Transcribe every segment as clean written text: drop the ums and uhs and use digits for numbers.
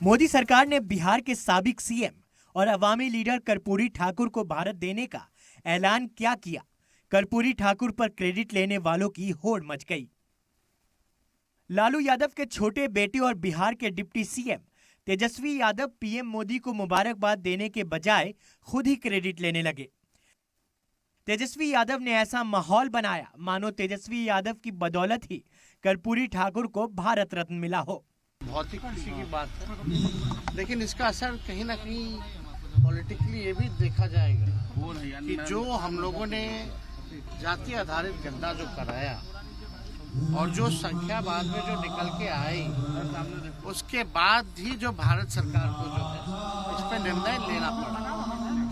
मोदी सरकार ने बिहार के साबिक सीएम और अवामी लीडर कर्पूरी ठाकुर को भारत देने का ऐलान क्या किया। कर्पूरी ठाकुर पर क्रेडिट लेने वालों की होड़ मच गई। लालू यादव के छोटे बेटे और बिहार के deputy CM Tejashwi Yadav PM Modi को मुबारकबाद देने के बजाय खुद ही क्रेडिट लेने लगे। तेजस्वी यादव ने ऐसा माहौल बनाया मानो तेजस्वी यादव की बदौलत ही कर्पूरी ठाकुर को भारत रत्न मिला हो। बहुत ही खुशी की बात है, लेकिन इसका असर कहीं ना कहीं पॉलिटिकली ये भी देखा जाएगा कि जो हम लोगों ने जाति आधारित गणना जो कराया और जो संख्या बाद में जो निकल के आई, उसके बाद ही जो भारत सरकार को जो है इस पर निर्णय लेना पड़ा।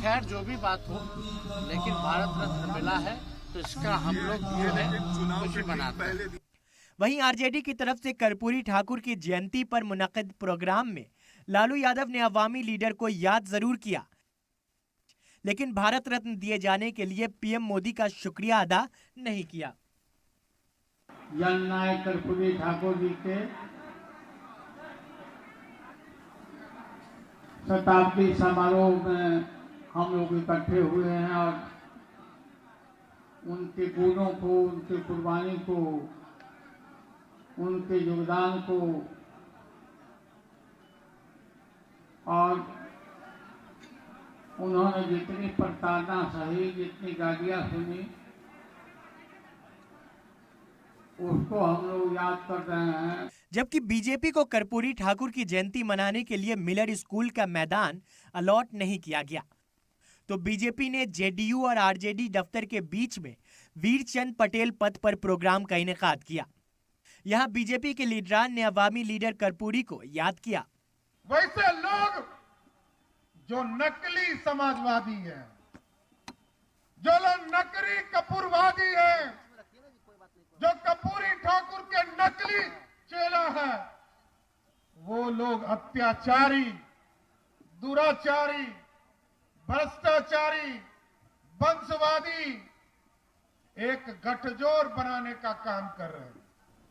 खैर जो भी बात हो, लेकिन भारत रत्न मिला है तो इसका हम लोग जो है खुशी मनाते हैं। वहीं आरजेडी की तरफ से कर्पूरी ठाकुर की जयंती पर मुनक्किद प्रोग्राम में लालू यादव ने अवामी लीडर को याद जरूर किया, लेकिन भारत रत्न दिए जाने के लिए पीएम मोदी का शुक्रिया अदा नहीं किया। जननायक कर्पूरी ठाकुर जी के शताब्दी समारोह में हम लोग इकट्ठे हुए हैं और उनके गुणों को, उनकी कुर्बानी को, उनके योगदान को और उन्होंने जितनी प्रताड़ना सही, जितनी गालियां सुनी, उसको हम लोग याद कर रहे हैं। जबकि बीजेपी को कर्पूरी ठाकुर की जयंती मनाने के लिए मिलर स्कूल का मैदान अलॉट नहीं किया गया, तो बीजेपी ने जेडीयू और आरजेडी दफ्तर के बीच में वीरचंद पटेल पथ पर प्रोग्राम का इनेकाद किया। यहाँ बीजेपी के लीडरान ने अवामी लीडर कर्पूरी को याद किया। वैसे लोग जो नकली समाजवादी हैं, जो लोग नकली कपूरवादी हैं, जो कर्पूरी ठाकुर के नकली चेला है, वो लोग अत्याचारी, दुराचारी, भ्रष्टाचारी, वंशवादी एक गठजोड़ बनाने का काम कर रहे हैं।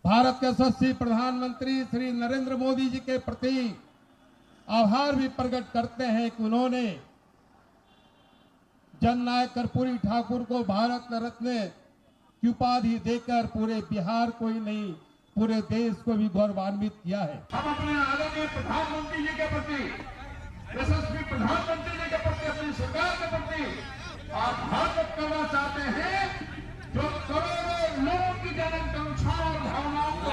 भारत के यशस्वी प्रधानमंत्री श्री नरेंद्र मोदी जी के प्रति आभार भी प्रकट करते हैं कि उन्होंने जननायक कर्पूरी ठाकुर को भारत रत्न की उपाधि देकर पूरे बिहार को ही नहीं, पूरे देश को भी गौरवान्वित किया है। हम अपने आदरणीय प्रधानमंत्री जी के प्रति, यशस्वी प्रधानमंत्री जी के प्रति, अपनी सरकार के प्रति आभार व्यक्त करना चाहते हैं, जो करोड़ों लोगों की जनआकांक्षा और भावनाओं को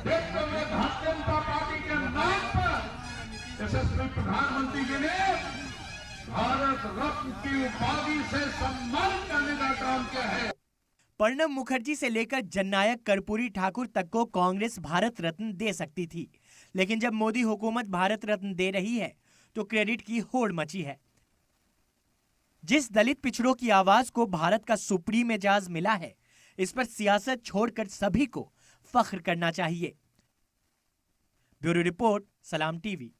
देखते हुए भारतीय जनता पार्टी के नाम पर यशस्वी प्रधानमंत्री जी ने भारत रत्न की उपाधि से सम्मानित करने का काम किया है। प्रणब मुखर्जी से लेकर जननायक कर्पूरी ठाकुर तक को कांग्रेस भारत रत्न दे सकती थी, लेकिन जब मोदी हुकूमत भारत रत्न दे रही है तो क्रेडिट की होड़ मची है। जिस दलित पिछड़ों की आवाज को भारत का सुप्रीम एजाज मिला है, इस पर सियासत छोड़कर सभी को फख्र करना चाहिए। ब्यूरो रिपोर्ट, सलाम टीवी।